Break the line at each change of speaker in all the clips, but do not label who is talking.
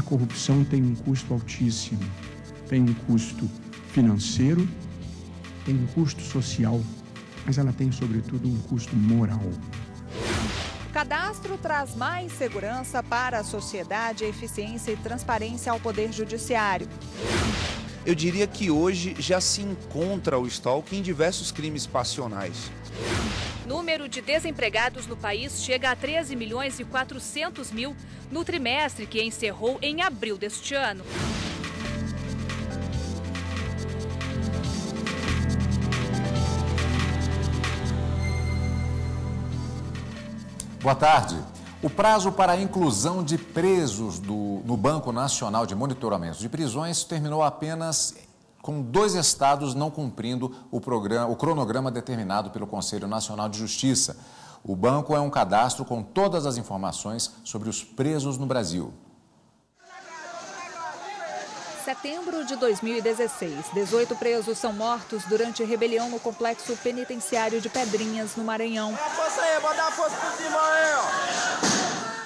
corrupção tem um custo altíssimo. Tem um custo financeiro, tem um custo social, mas ela tem, sobretudo, um custo moral.
O cadastro traz mais segurança para a sociedade, eficiência e transparência ao Poder Judiciário.
Eu diria que hoje já se encontra o stalking em diversos crimes passionais.
Número de desempregados no país chega a 13.400.000 no trimestre que encerrou em abril deste ano.
Boa tarde. O prazo para a inclusão de presos no Banco Nacional de Monitoramento de Prisões terminou apenas com 2 estados não cumprindo o cronograma determinado pelo Conselho Nacional de Justiça. O banco é um cadastro com todas as informações sobre os presos no Brasil.
Setembro de 2016, 18 presos são mortos durante rebelião no complexo penitenciário de Pedrinhas, no Maranhão.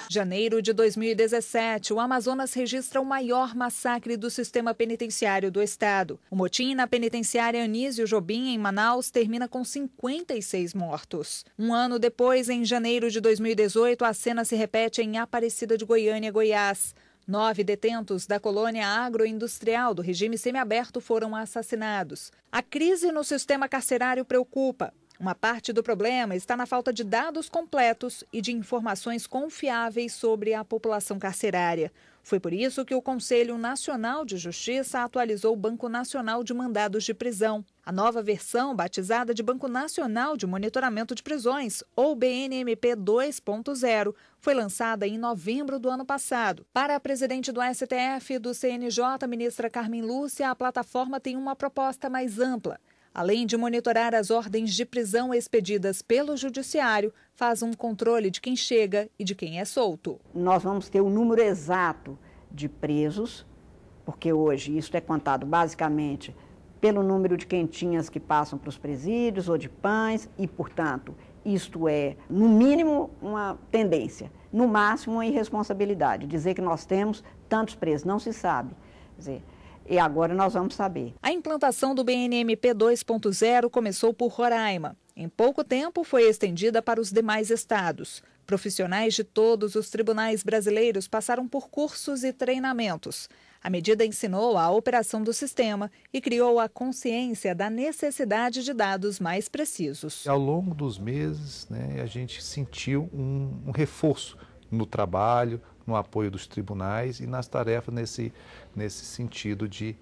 Janeiro de 2017, o Amazonas registra o maior massacre do sistema penitenciário do estado. O motim na penitenciária Anísio Jobim, em Manaus, termina com 56 mortos. Um ano depois, em janeiro de 2018, a cena se repete em Aparecida de Goiânia, Goiás. 9 detentos da colônia agroindustrial do regime semiaberto foram assassinados. A crise no sistema carcerário preocupa. Uma parte do problema está na falta de dados completos e de informações confiáveis sobre a população carcerária. Foi por isso que o Conselho Nacional de Justiça atualizou o Banco Nacional de Mandados de Prisão. A nova versão, batizada de Banco Nacional de Monitoramento de Prisões, ou BNMP 2.0, foi lançada em novembro do ano passado. Para a presidente do STF e do CNJ, ministra Carmen Lúcia, a plataforma tem uma proposta mais ampla. Além de monitorar as ordens de prisão expedidas pelo Judiciário, faz um controle de quem chega e de quem é solto.
Nós vamos ter o número exato de presos, porque hoje isso é contado basicamente pelo número de quentinhas que passam para os presídios ou de pães e, portanto, isto é, no mínimo, uma tendência, no máximo, uma irresponsabilidade. Dizer que nós temos tantos presos, não se sabe. Quer dizer, e agora nós vamos saber.
A implantação do BNMP 2.0 começou por Roraima. Em pouco tempo foi estendida para os demais estados. Profissionais de todos os tribunais brasileiros passaram por cursos e treinamentos. A medida ensinou a operação do sistema e criou a consciência da necessidade de dados mais precisos.
Ao longo dos meses, a gente sentiu um reforço no trabalho, no apoio dos tribunais e nas tarefas nesse sentido de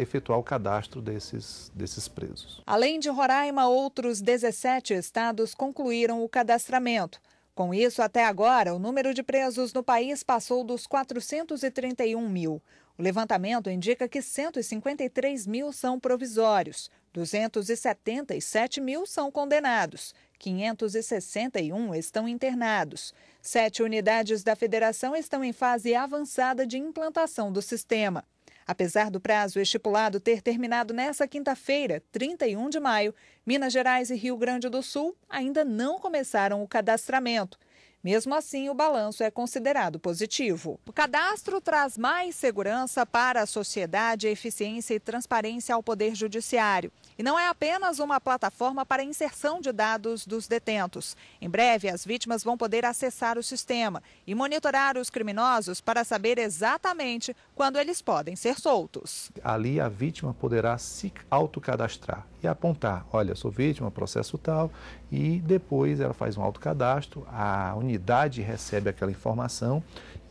efetuar o cadastro desses presos.
Além de Roraima, outros 17 estados concluíram o cadastramento. Com isso, até agora, o número de presos no país passou dos 431 mil. O levantamento indica que 153 mil são provisórios, 277 mil são condenados, 561 estão internados. 7 unidades da federação estão em fase avançada de implantação do sistema. Apesar do prazo estipulado ter terminado nesta quinta-feira, 31 de maio, Minas Gerais e Rio Grande do Sul ainda não começaram o cadastramento. Mesmo assim, o balanço é considerado positivo. O cadastro traz mais segurança para a sociedade, eficiência e transparência ao Poder Judiciário. E não é apenas uma plataforma para inserção de dados dos detentos. Em breve, as vítimas vão poder acessar o sistema e monitorar os criminosos para saber exatamente quando eles podem ser soltos.
Ali a vítima poderá se autocadastrar e apontar, olha, sou vítima, processo tal, e depois ela faz um autocadastro, a unidade recebe aquela informação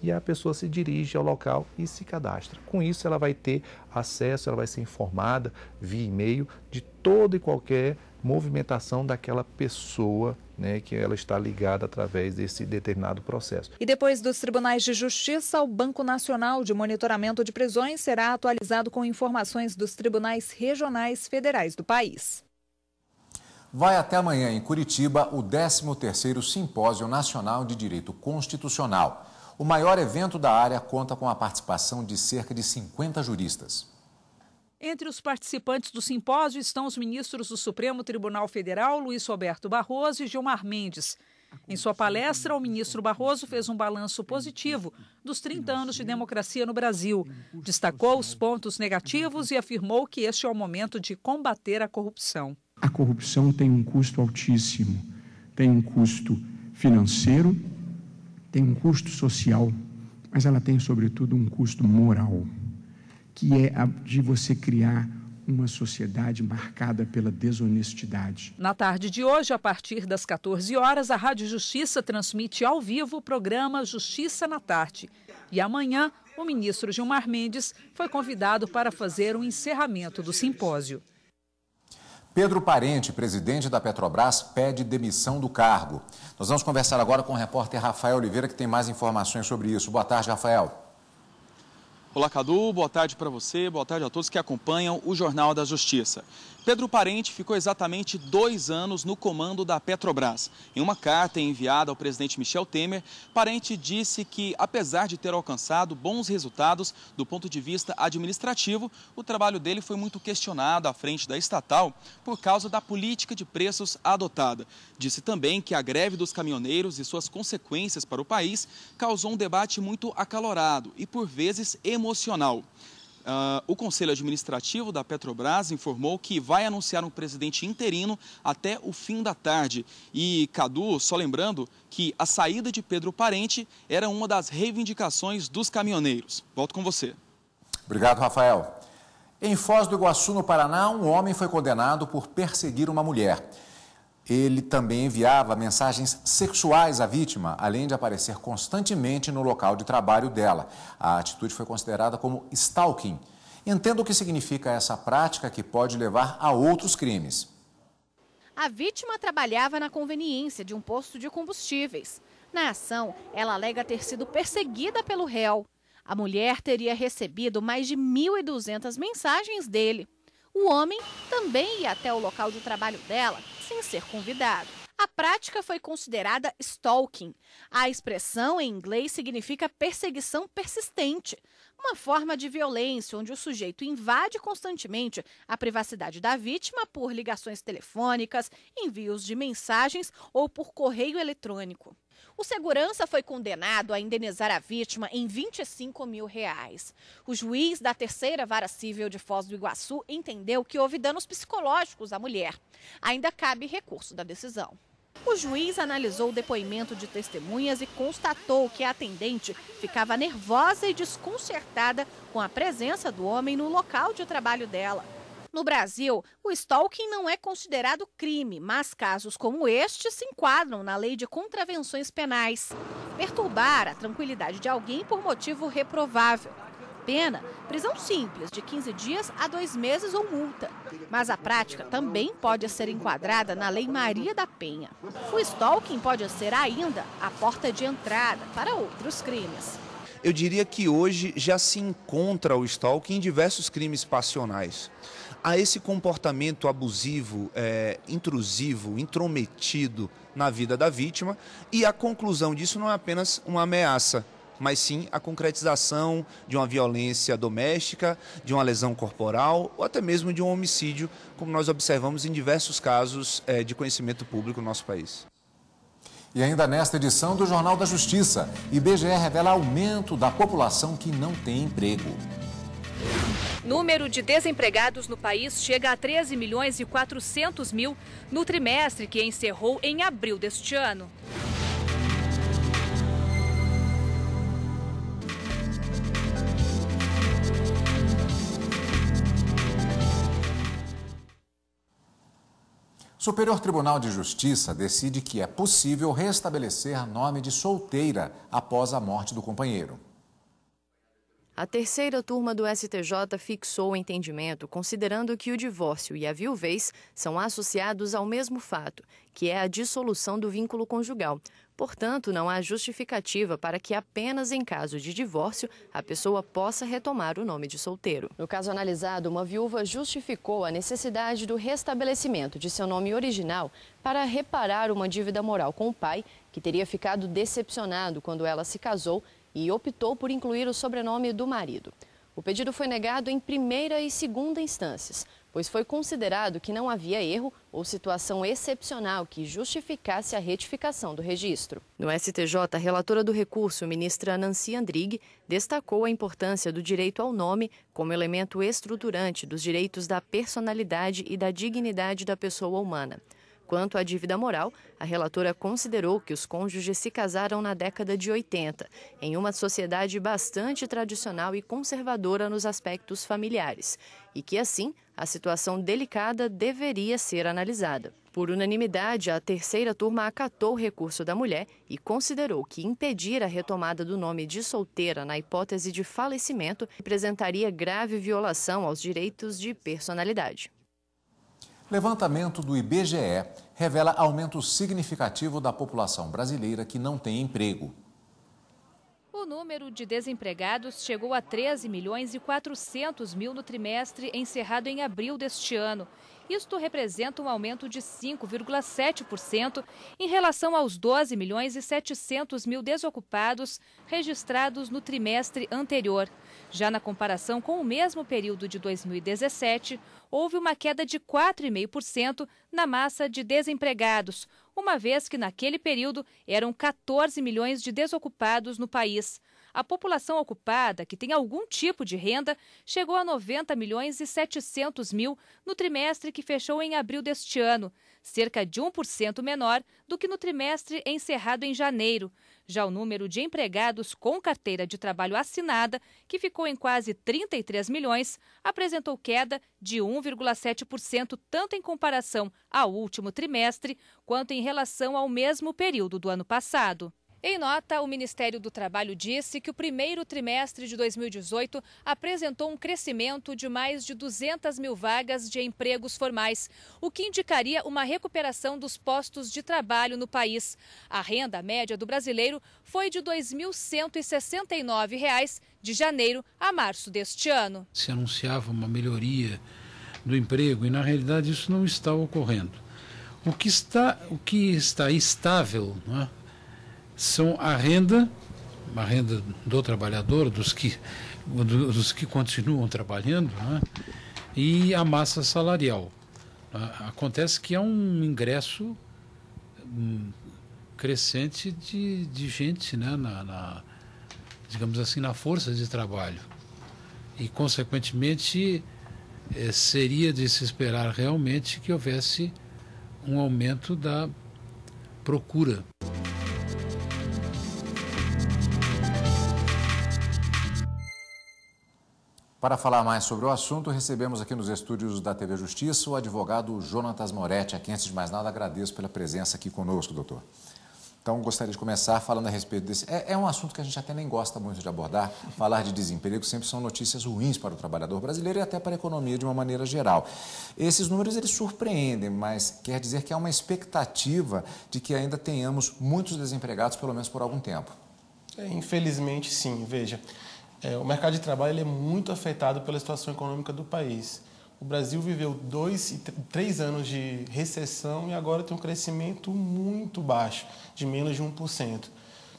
e a pessoa se dirige ao local e se cadastra. Com isso ela vai ter acesso, ela vai ser informada via e-mail de toda e qualquer movimentação daquela pessoa, que ela está ligada através desse determinado processo.
E depois dos tribunais de justiça, o Banco Nacional de Monitoramento de Prisões será atualizado com informações dos tribunais regionais federais do país.
Vai até amanhã em Curitiba o 13º Simpósio Nacional de Direito Constitucional. O maior evento da área conta com a participação de cerca de 50 juristas.
Entre os participantes do simpósio estão os ministros do Supremo Tribunal Federal, Luiz Roberto Barroso e Gilmar Mendes. Em sua palestra, o ministro Barroso fez um balanço positivo dos 30 anos de democracia no Brasil. Destacou os pontos negativos e afirmou que este é o momento de combater a corrupção.
A corrupção tem um custo altíssimo, tem um custo financeiro, tem um custo social, mas ela tem, sobretudo, um custo moral, que é a de você criar uma sociedade marcada pela desonestidade.
Na tarde de hoje, a partir das 14 horas, a Rádio Justiça transmite ao vivo o programa Justiça na Tarde. E amanhã, o ministro Gilmar Mendes foi convidado para fazer um encerramento do simpósio.
Pedro Parente, presidente da Petrobras, pede demissão do cargo. Nós vamos conversar agora com o repórter Rafael Oliveira, que tem mais informações sobre isso. Boa tarde, Rafael.
Olá, Cadu. Boa tarde para você, boa tarde a todos que acompanham o Jornal da Justiça. Pedro Parente ficou exatamente 2 anos no comando da Petrobras. Em uma carta enviada ao presidente Michel Temer, Parente disse que, apesar de ter alcançado bons resultados do ponto de vista administrativo, o trabalho dele foi muito questionado à frente da estatal por causa da política de preços adotada. Disse também que a greve dos caminhoneiros e suas consequências para o país causou um debate muito acalorado e, por vezes, emocional. O Conselho Administrativo da Petrobras informou que vai anunciar um presidente interino até o fim da tarde. E, Cadu, só lembrando que a saída de Pedro Parente era uma das reivindicações dos caminhoneiros. Volto com você.
Obrigado, Rafael. Em Foz do Iguaçu, no Paraná, um homem foi condenado por perseguir uma mulher. Ele também enviava mensagens sexuais à vítima, além de aparecer constantemente no local de trabalho dela. A atitude foi considerada como stalking. Entenda o que significa essa prática, que pode levar a outros crimes.
A vítima trabalhava na conveniência de um posto de combustíveis. Na ação, ela alega ter sido perseguida pelo réu. A mulher teria recebido mais de 1.200 mensagens dele. O homem também ia até o local de trabalho dela, sem ser convidado. A prática foi considerada stalking. A expressão em inglês significa perseguição persistente, uma forma de violência onde o sujeito invade constantemente a privacidade da vítima por ligações telefônicas, envios de mensagens ou por correio eletrônico. O segurança foi condenado a indenizar a vítima em R$25 mil. O juiz da 3ª Vara Civil de Foz do Iguaçu entendeu que houve danos psicológicos à mulher. Ainda cabe recurso da decisão. O juiz analisou o depoimento de testemunhas e constatou que a atendente ficava nervosa e desconcertada com a presença do homem no local de trabalho dela. No Brasil, o stalking não é considerado crime, mas casos como este se enquadram na Lei de Contravenções Penais. Perturbar a tranquilidade de alguém por motivo reprovável. Pena, prisão simples de 15 dias a 2 meses ou multa. Mas a prática também pode ser enquadrada na Lei Maria da Penha. O stalking pode ser ainda a porta de entrada para outros crimes.
Eu diria que hoje já se encontra o stalking em diversos crimes passionais. Há esse comportamento abusivo, intrusivo, intrometido na vida da vítima, e a conclusão disso não é apenas uma ameaça, mas sim a concretização de uma violência doméstica, de uma lesão corporal ou até mesmo de um homicídio, como nós observamos em diversos casos de conhecimento público no nosso país.
E ainda nesta edição do Jornal da Justiça, IBGE revela aumento da população que não tem emprego.
Número de desempregados no país chega a 13.400.000 no trimestre que encerrou em abril deste ano.
Superior Tribunal de Justiça decide que é possível restabelecer nome de solteira após a morte do companheiro.
A 3ª turma do STJ fixou o entendimento considerando que o divórcio e a viuvez são associados ao mesmo fato, que é a dissolução do vínculo conjugal. Portanto, não há justificativa para que apenas em caso de divórcio a pessoa possa retomar o nome de solteiro. No caso analisado, uma viúva justificou a necessidade do restabelecimento de seu nome original para reparar uma dívida moral com o pai, que teria ficado decepcionado quando ela se casou e optou por incluir o sobrenome do marido. O pedido foi negado em primeira e segunda instâncias. pois foi considerado que não havia erro ou situação excepcional que justificasse a retificação do registro. No STJ, a relatora do recurso, ministra Nancy Andrighi, destacou a importância do direito ao nome como elemento estruturante dos direitos da personalidade e da dignidade da pessoa humana. Quanto à dívida moral, a relatora considerou que os cônjuges se casaram na década de 80, em uma sociedade bastante tradicional e conservadora nos aspectos familiares, e que, assim, a situação delicada deveria ser analisada. Por unanimidade, a terceira turma acatou o recurso da mulher e considerou que impedir a retomada do nome de solteira na hipótese de falecimento representaria grave violação aos direitos de personalidade.
Levantamento do IBGE revela aumento significativo da população brasileira que não tem emprego.
O número de desempregados chegou a 13.400.000 no trimestre encerrado em abril deste ano. Isto representa um aumento de 5,7% em relação aos 12.700.000 desocupados registrados no trimestre anterior. Já na comparação com o mesmo período de 2017, houve uma queda de 4,5% na massa de desempregados, uma vez que naquele período eram 14 milhões de desocupados no país. A população ocupada, que tem algum tipo de renda, chegou a 90.700.000 no trimestre que fechou em abril deste ano, cerca de 1% menor do que no trimestre encerrado em janeiro. Já o número de empregados com carteira de trabalho assinada, que ficou em quase 33 milhões, apresentou queda de 1,7% tanto em comparação ao último trimestre, quanto em relação ao mesmo período do ano passado. Em nota, o Ministério do Trabalho disse que o primeiro trimestre de 2018 apresentou um crescimento de mais de 200 mil vagas de empregos formais, o que indicaria uma recuperação dos postos de trabalho no país. A renda média do brasileiro foi de R$ 2.169 de janeiro a março deste ano.
Se anunciava uma melhoria do emprego e, na realidade, isso não está ocorrendo. O que está estável, não é? São a renda do trabalhador, dos que continuam trabalhando, né? E a massa salarial. Acontece que há um ingresso crescente de gente, né? Digamos assim, na força de trabalho. E, consequentemente, seria de se esperar realmente que houvesse um aumento da procura.
Para falar mais sobre o assunto, recebemos aqui nos estúdios da TV Justiça o advogado Jonatas Moretti, a quem, antes de mais nada, agradeço pela presença aqui conosco, doutor. Então, gostaria de começar falando a respeito desse... É um assunto que a gente até nem gosta muito de abordar. Falar de desemprego sempre são notícias ruins para o trabalhador brasileiro e até para a economia de uma maneira geral. Esses números, eles surpreendem, mas quer dizer que há uma expectativa de que ainda tenhamos muitos desempregados, pelo menos por algum tempo.
Infelizmente, sim. Veja... o mercado de trabalho ele é muito afetado pela situação econômica do país. O Brasil viveu 2 e 3 anos de recessão e agora tem um crescimento muito baixo, de menos de 1%.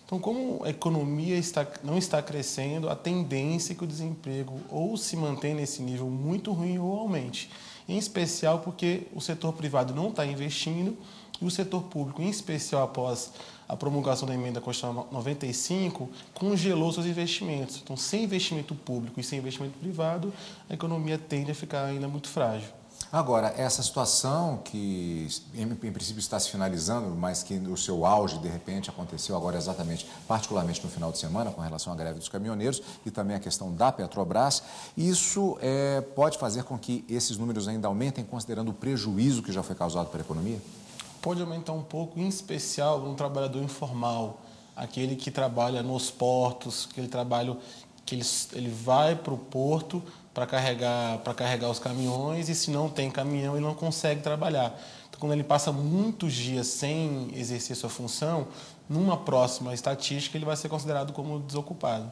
Então, como a economia não está crescendo, a tendência é que o desemprego ou se mantém nesse nível muito ruim ou aumente. Em especial porque o setor privado não está investindo e o setor público, em especial após a promulgação da emenda constitucional 95, congelou seus investimentos. Então, sem investimento público e sem investimento privado, a economia tende a ficar ainda muito frágil.
Agora, essa situação que, em princípio, está se finalizando, mas que o seu auge, de repente, aconteceu agora exatamente, particularmente no final de semana, com relação à greve dos caminhoneiros e também a questão da Petrobras, isso pode fazer com que esses números ainda aumentem, considerando o prejuízo que já foi causado para a economia?
Pode aumentar um pouco, em especial no trabalhador informal, aquele que trabalha nos portos, aquele trabalho que ele vai para o porto para carregar os caminhões e se não tem caminhão ele não consegue trabalhar. Então, quando ele passa muitos dias sem exercer sua função, numa próxima estatística ele vai ser considerado como desocupado.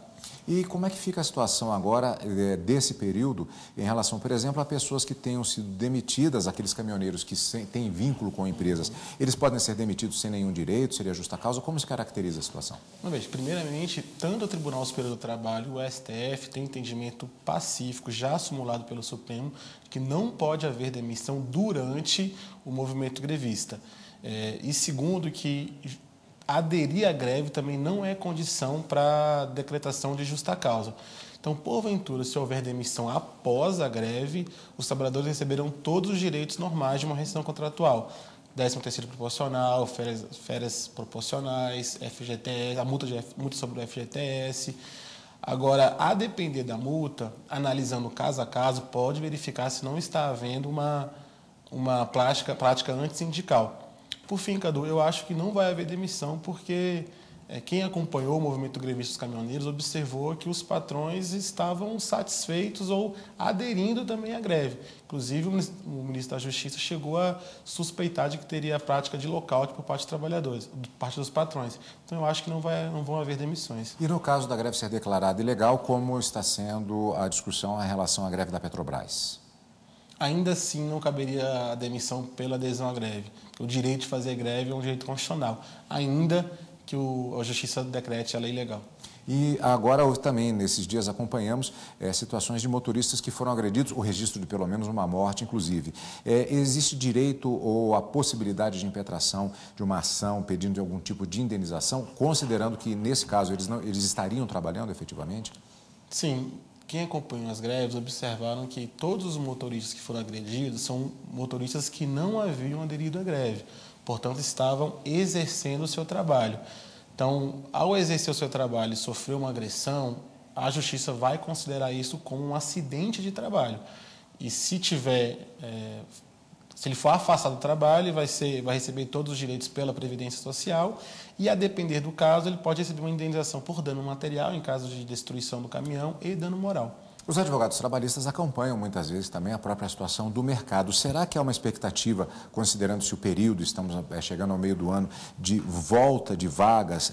E como é que fica a situação agora desse período em relação, por exemplo, a pessoas que tenham sido demitidas, aqueles caminhoneiros que têm vínculo com empresas? Eles podem ser demitidos sem nenhum direito, seria justa causa? Como se caracteriza a situação?
Veja, primeiramente, tanto o Tribunal Superior do Trabalho, o STF, tem entendimento pacífico, já simulado pelo Supremo, que não pode haver demissão durante o movimento grevista. E segundo, que aderir à greve também não é condição para decretação de justa causa. Então, porventura, se houver demissão após a greve, os trabalhadores receberão todos os direitos normais de uma rescisão contratual. 13º proporcional, férias proporcionais, FGTS, a multa sobre o FGTS. Agora, a depender da multa, analisando caso a caso, pode verificar se não está havendo uma prática antissindical. Por fim, Cadu, eu acho que não vai haver demissão porque quem acompanhou o movimento grevista dos caminhoneiros observou que os patrões estavam satisfeitos ou aderindo também à greve. Inclusive, o ministro da Justiça chegou a suspeitar de que teria a prática de lockout por parte dos trabalhadores, por parte dos patrões. Então, eu acho que não vão haver demissões.
E no caso da greve ser declarada ilegal, como está sendo a discussão em relação à greve da Petrobras?
Ainda assim não caberia a demissão pela adesão à greve. O direito de fazer greve é um direito constitucional, ainda que a Justiça decrete a lei ilegal.
E agora também, nesses dias, acompanhamos situações de motoristas que foram agredidos, o registro de pelo menos uma morte, inclusive. Existe direito ou a possibilidade de impetração de uma ação pedindo algum tipo de indenização, considerando que, nesse caso, eles estariam trabalhando efetivamente?
Sim. Quem acompanhou as greves observaram que todos os motoristas que foram agredidos são motoristas que não haviam aderido à greve, portanto, estavam exercendo o seu trabalho. Então, ao exercer o seu trabalho e sofrer uma agressão, a Justiça vai considerar isso como um acidente de trabalho. E se ele for afastado do trabalho, vai receber todos os direitos pela Previdência Social e, a depender do caso, ele pode receber uma indenização por dano material, em caso de destruição do caminhão, e dano moral.
Os advogados trabalhistas acompanham muitas vezes também a própria situação do mercado. Será que há uma expectativa, considerando-se o período, estamos chegando ao meio do ano, de volta de vagas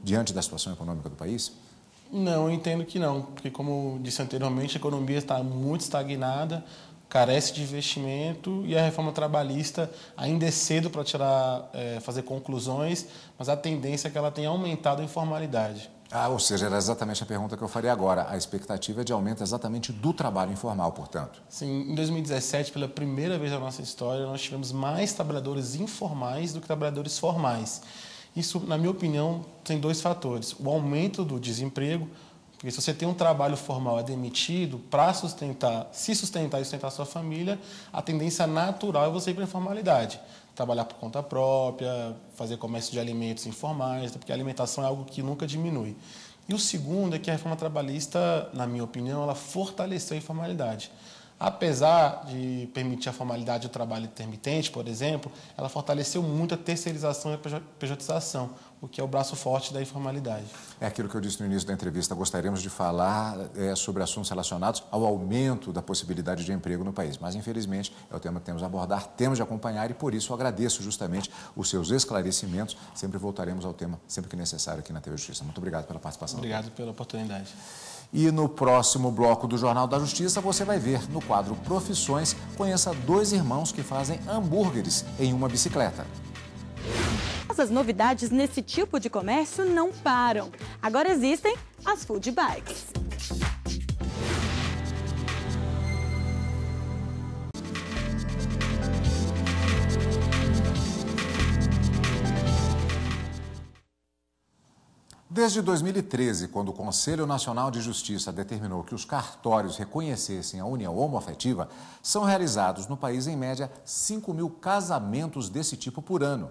diante da situação econômica do país?
Não, eu entendo que não, porque, como disse anteriormente, a economia está muito estagnada, carece de investimento e a reforma trabalhista ainda é cedo para fazer conclusões, mas a tendência é que ela tenha aumentado a informalidade.
Ou seja, era exatamente a pergunta que eu faria agora. A expectativa é de aumento exatamente do trabalho informal, portanto.
Sim, em 2017, pela primeira vez na nossa história, nós tivemos mais trabalhadores informais do que trabalhadores formais. Isso, na minha opinião, tem dois fatores. O aumento do desemprego, porque se você tem um trabalho formal demitido, para se sustentar e sustentar a sua família, a tendência natural é você ir para a informalidade. Trabalhar por conta própria, fazer comércio de alimentos informais, porque a alimentação é algo que nunca diminui. E o segundo é que a reforma trabalhista, na minha opinião, ela fortaleceu a informalidade. Apesar de permitir a formalidade do trabalho intermitente, por exemplo, ela fortaleceu muito a terceirização e a pejotização, o que é o braço forte da informalidade. É
aquilo que eu disse no início da entrevista, gostaríamos de falar sobre assuntos relacionados ao aumento da possibilidade de emprego no país, mas infelizmente é o tema que temos de abordar, temos de acompanhar e por isso eu agradeço justamente os seus esclarecimentos. Sempre voltaremos ao tema, sempre que necessário aqui na TV Justiça. Muito obrigado pela participação.
Obrigado pela oportunidade.
E no próximo bloco do Jornal da Justiça, você vai ver, no quadro Profissões, conheça dois irmãos que fazem hambúrgueres em uma bicicleta.
As novidades nesse tipo de comércio não param. Agora existem as food bikes.
Desde 2013, quando o Conselho Nacional de Justiça determinou que os cartórios reconhecessem a união homoafetiva, são realizados no país, em média, 5.000 casamentos desse tipo por ano.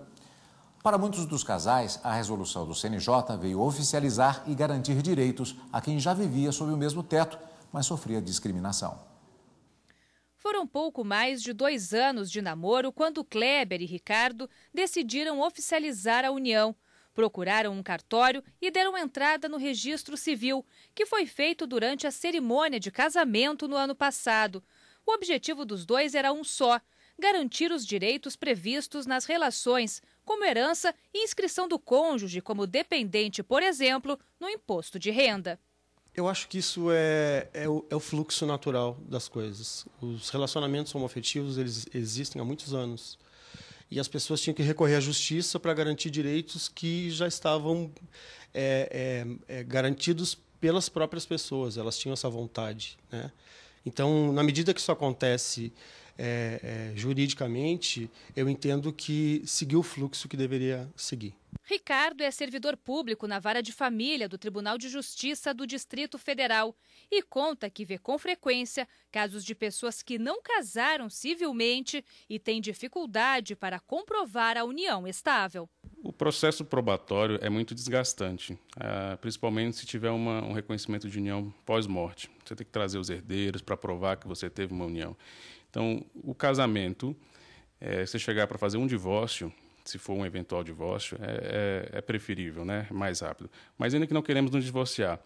Para muitos dos casais, a resolução do CNJ veio oficializar e garantir direitos a quem já vivia sob o mesmo teto, mas sofria discriminação.
Foram pouco mais de 2 anos de namoro quando Kleber e Ricardo decidiram oficializar a união. Procuraram um cartório e deram entrada no registro civil, que foi feito durante a cerimônia de casamento no ano passado. O objetivo dos dois era um só: garantir os direitos previstos nas relações, como herança e inscrição do cônjuge como dependente, por exemplo, no imposto de renda.
Eu acho que isso é o fluxo natural das coisas. Os relacionamentos homoafetivos, eles existem há muitos anos. E as pessoas tinham que recorrer à justiça para garantir direitos que já estavam garantidos pelas próprias pessoas. Elas tinham essa vontade, né? Então, na medida que isso acontece juridicamente, eu entendo que seguiu o fluxo que deveria seguir.
Ricardo é servidor público na Vara de Família do Tribunal de Justiça do Distrito Federal e conta que vê com frequência casos de pessoas que não casaram civilmente e têm dificuldade para comprovar a união estável.
O processo probatório é muito desgastante, principalmente se tiver um reconhecimento de união pós-morte. Você tem que trazer os herdeiros para provar que você teve uma união. Então, o casamento, você chegar para fazer um divórcio, se for um eventual divórcio, é preferível, né? Mais rápido. Mas ainda que não queremos nos divorciar,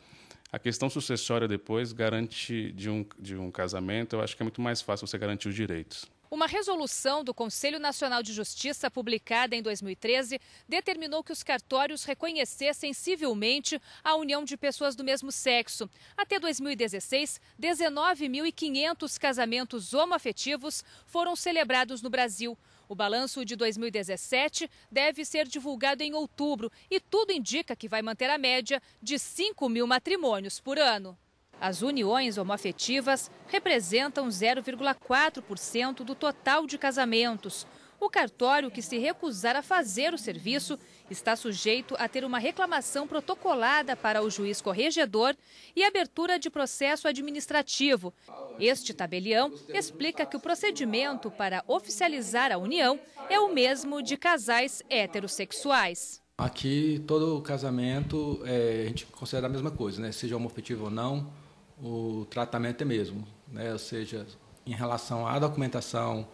a questão sucessória depois garante de um casamento, eu acho que é muito mais fácil você garantir os direitos.
Uma resolução do Conselho Nacional de Justiça, publicada em 2013, determinou que os cartórios reconhecessem civilmente a união de pessoas do mesmo sexo. Até 2016, 19.500 casamentos homoafetivos foram celebrados no Brasil. O balanço de 2017 deve ser divulgado em outubro e tudo indica que vai manter a média de 5.000 matrimônios por ano. As uniões homoafetivas representam 0,4% do total de casamentos. O cartório que se recusar a fazer o serviço está sujeito a ter uma reclamação protocolada para o juiz corregedor e abertura de processo administrativo. Este tabelião explica que o procedimento para oficializar a união é o mesmo de casais heterossexuais.
Aqui, todo casamento, a gente considera a mesma coisa, né? Seja homoafetivo ou não, o tratamento é mesmo, né? Ou seja, em relação à documentação,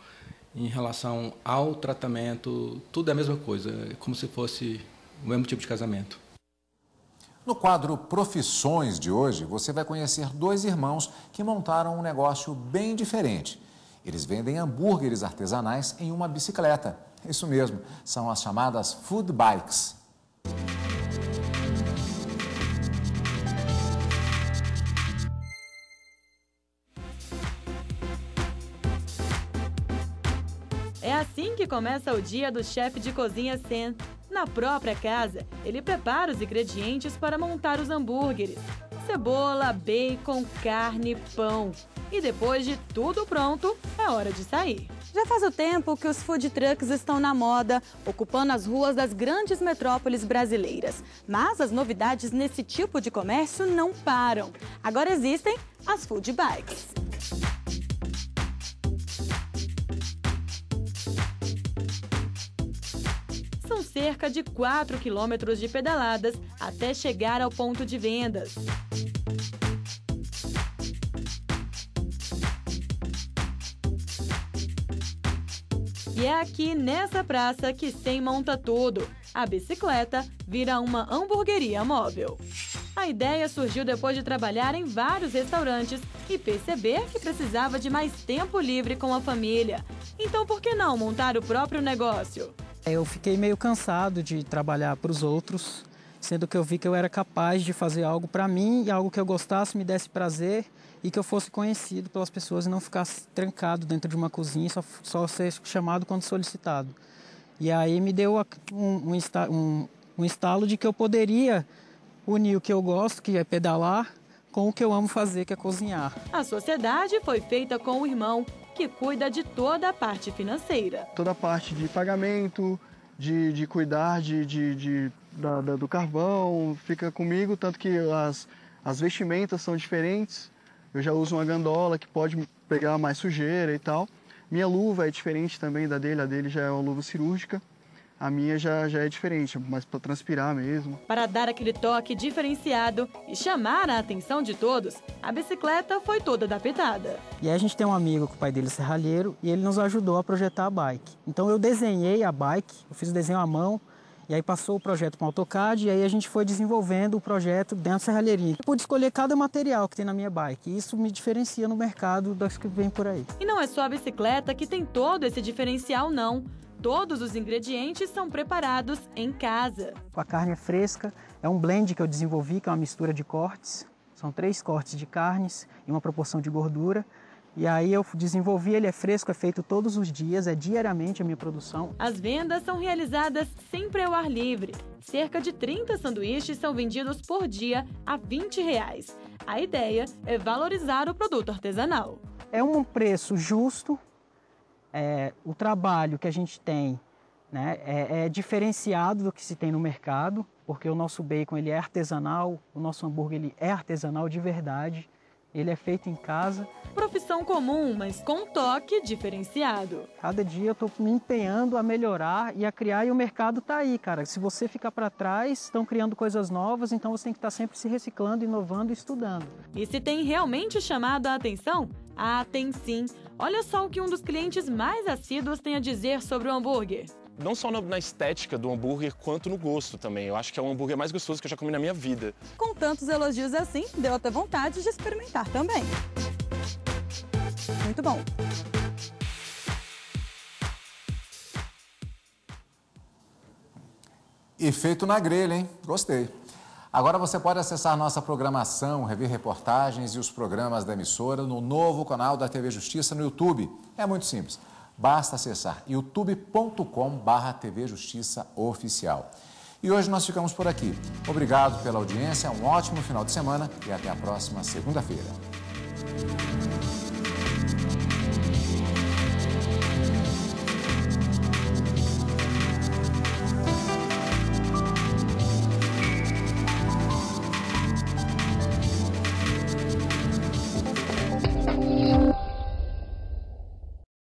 em relação ao tratamento, tudo é a mesma coisa, é como se fosse o mesmo tipo de casamento.
No quadro Profissões de hoje, você vai conhecer dois irmãos que montaram um negócio bem diferente. Eles vendem hambúrgueres artesanais em uma bicicleta. Isso mesmo, são as chamadas food bikes.
É assim que começa o dia do chefe de cozinha Sen. Na própria casa, ele prepara os ingredientes para montar os hambúrgueres. Cebola, bacon, carne, pão. E depois de tudo pronto, é hora de sair.
Já faz o tempo que os food trucks estão na moda, ocupando as ruas das grandes metrópoles brasileiras. Mas as novidades nesse tipo de comércio não param. Agora existem as food bikes. São cerca de 4 quilômetros de pedaladas até chegar ao ponto de vendas. E é aqui nessa praça que Sen monta tudo. A bicicleta vira uma hamburgueria móvel. A ideia surgiu depois de trabalhar em vários restaurantes e perceber que precisava de mais tempo livre com a família. Então, por que não montar o próprio negócio?
Eu fiquei meio cansado de trabalhar para os outros, sendo que eu vi que eu era capaz de fazer algo para mim e algo que eu gostasse, me desse prazer e que eu fosse conhecido pelas pessoas e não ficasse trancado dentro de uma cozinha e só ser chamado quando solicitado. E aí me deu um estalo de que eu poderia unir o que eu gosto, que é pedalar, com o que eu amo fazer, que é cozinhar.
A sociedade foi feita com o irmão, que cuida de toda a parte financeira.
Toda a parte de pagamento, de cuidar do carvão, fica comigo, tanto que as vestimentas são diferentes. Eu já uso uma gandola que pode pegar mais sujeira e tal. Minha luva é diferente também da dele, a dele já é uma luva cirúrgica. A minha já é diferente, mas para transpirar mesmo.
Para dar aquele toque diferenciado e chamar a atenção de todos, a bicicleta foi toda adaptada.
E aí a gente tem um amigo que o pai dele é serralheiro e ele nos ajudou a projetar a bike. Então eu desenhei a bike, eu fiz o desenho à mão, e aí passou o projeto para o AutoCAD e aí a gente foi desenvolvendo o projeto dentro da serralheria. Eu pude escolher cada material que tem na minha bike e isso me diferencia no mercado das que vem por aí.
E não é só a bicicleta que tem todo esse diferencial, não. Todos os ingredientes são preparados em casa.
A carne é fresca, é um blend que eu desenvolvi, que é uma mistura de cortes. São 3 cortes de carnes e uma proporção de gordura. E aí eu desenvolvi, ele é fresco, é feito todos os dias, é diariamente a minha produção.
As vendas são realizadas sempre ao ar livre. Cerca de 30 sanduíches são vendidos por dia a R$20. A ideia é valorizar o produto artesanal.
É um preço justo, o trabalho que a gente tem, né, é diferenciado do que se tem no mercado, porque o nosso bacon ele é artesanal, o nosso hambúrguer ele é artesanal de verdade, ele é feito em casa.
Profissão comum, mas com um toque diferenciado.
Cada dia eu estou me empenhando a melhorar e a criar, e o mercado está aí, cara. Se você ficar para trás, estão criando coisas novas, então você tem que estar sempre se reciclando, inovando e estudando.
E se tem realmente chamado a atenção? Ah, tem sim. Olha só o que um dos clientes mais assíduos tem a dizer sobre o hambúrguer.
Não só na estética do hambúrguer, quanto no gosto também. Eu acho que é o hambúrguer mais gostoso que eu já comi na minha vida.
Com tantos elogios assim, deu até vontade de experimentar também. Muito bom.
E feito na grelha, hein? Gostei. Agora você pode acessar nossa programação, rever reportagens e os programas da emissora no novo canal da TV Justiça no YouTube. É muito simples. Basta acessar youtube.com/TV Justiça Oficial. E hoje nós ficamos por aqui. Obrigado pela audiência, um ótimo final de semana e até a próxima segunda-feira.